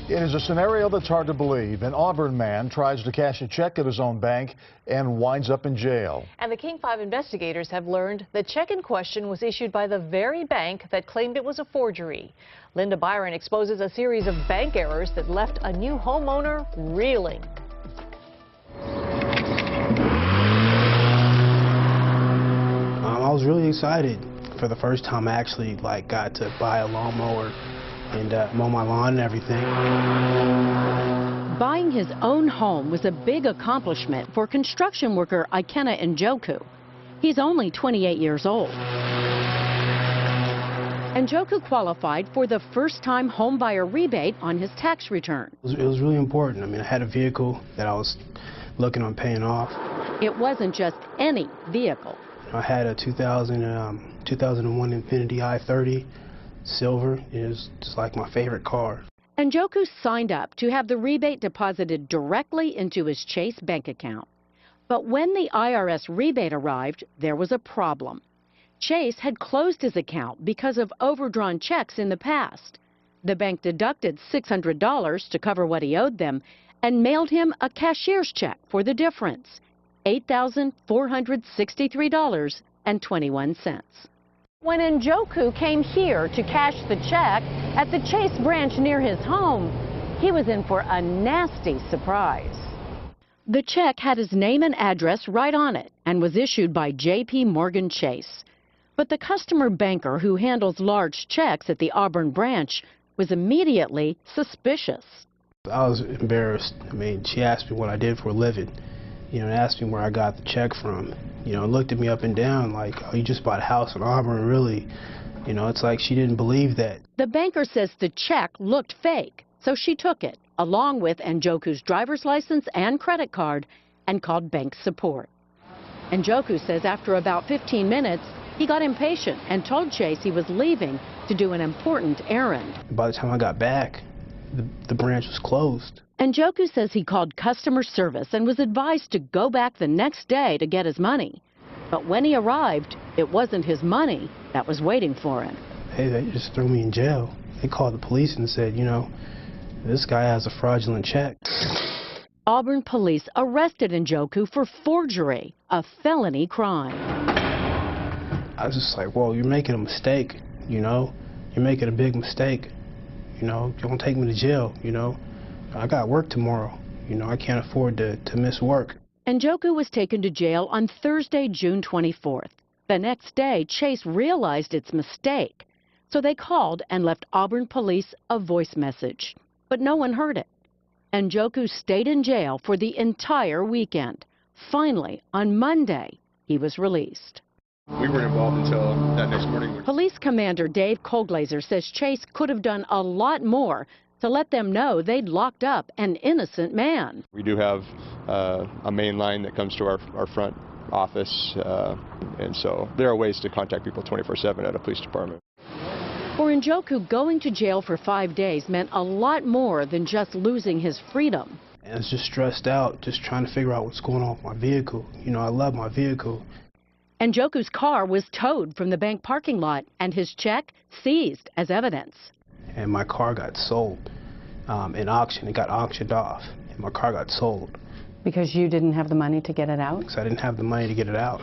It is a scenario that's hard to believe. An Auburn man tries to cash a check at his own bank and winds up in jail. And the King 5 investigators have learned the check in question was issued by the very bank that claimed it was a forgery. Linda Byron exposes a series of bank errors that left a new homeowner reeling. I was really excited. For the first time, I actually got to buy a lawnmower and mow my lawn and everything. Buying his own home was a big accomplishment for construction worker Ikena Njoku. He's only 28 years old. Njoku qualified for the first-time home buyer rebate on his tax return. It was really important. I mean, I had a vehicle that I was looking on paying off. It wasn't just any vehicle. I had a 2001 Infiniti i30 silver. It was just like my favorite car. Njoku signed up to have the rebate deposited directly into his Chase bank account. But when the IRS rebate arrived, there was a problem. Chase had closed his account because of overdrawn checks in the past. The bank deducted $600 to cover what he owed them and mailed him a cashier's check for the difference, $8,463.21. When Njoku came here to cash the check at the Chase branch near his home, he was in for a nasty surprise. The check had his name and address right on it and was issued by J.P. Morgan Chase. But the customer banker who handles large checks at the Auburn branch was immediately suspicious. I was embarrassed. I mean, she asked me what I did for a living, and asked me where I got the check from. And looked at me up and down like, oh, you just bought a house in Auburn, really? It's like she didn't believe that. The banker says the check looked fake, so she took it, along with Njoku's driver's license and credit card, and called bank support. Njoku says after about 15 minutes, he got impatient and told Chase he was leaving to do an important errand. By the time I got back, the branch was closed. Njoku says he called customer service and was advised to go back the next day to get his money. But when he arrived, it wasn't his money that was waiting for him. Hey, they just threw me in jail. They called the police and said, this guy has a fraudulent check. Auburn police arrested Njoku for forgery, a felony crime. I was just like, whoa, you're making a mistake, You're making a big mistake. Don't take me to jail, I got work tomorrow. I can't afford to miss work. Njoku was taken to jail on Thursday, June 24th. The next day, Chase realized its mistake. So they called and left Auburn police a voice message. But no one heard it. Njoku stayed in jail for the entire weekend. Finally, on Monday, he was released. We weren't involved until that next morning. Police Commander Dave Colglazer says Chase could have done a lot more to let them know they'd locked up an innocent man. We do have a main line that comes to our front office, and so there are ways to contact people 24/7 at a police department. For Njoku, going to jail for 5 days meant a lot more than just losing his freedom. And I was just stressed out, just trying to figure out what's going on with my vehicle. I love my vehicle. Njoku's car was towed from the bank parking lot and his check seized as evidence. And my car got sold in auction. It got auctioned off, and my car got sold. Because you didn't have the money to get it out? Because I didn't have the money to get it out.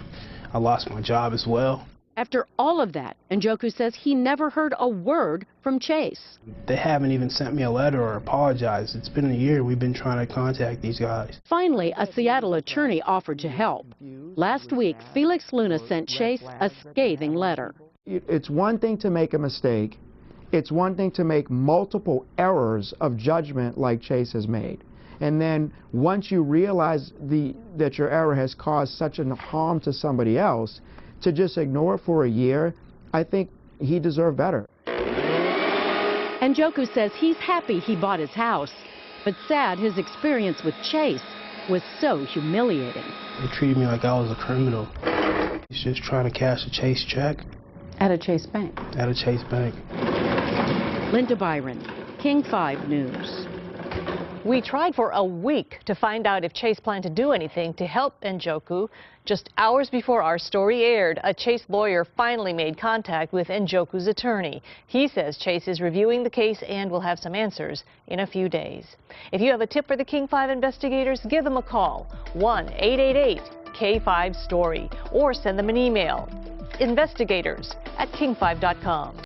I lost my job as well. After all of that, Njoku says he never heard a word from Chase. They haven't even sent me a letter or apologized. It's been a year we've been trying to contact these guys. Finally, a Seattle attorney offered to help. Last week, Felix Luna sent Chase a scathing letter. It's one thing to make a mistake. It's one thing to make multiple errors of judgment like Chase has made. And then once you realize that your error has caused such a harm to somebody else, to just ignore it for a year, I think he deserved better. Njoku says he's happy he bought his house, but sad his experience with Chase was so humiliating. They treated me like I was a criminal. He's just trying to cash a Chase check. At a Chase bank? At a Chase bank. Linda Byron, King 5 News. We tried for a week to find out if Chase planned to do anything to help Njoku. Just hours before our story aired, a Chase lawyer finally made contact with Njoku's attorney. He says Chase is reviewing the case and will have some answers in a few days. If you have a tip for the King 5 investigators, give them a call, 1-888-K5-STORY, or send them an email, investigators@king5.com.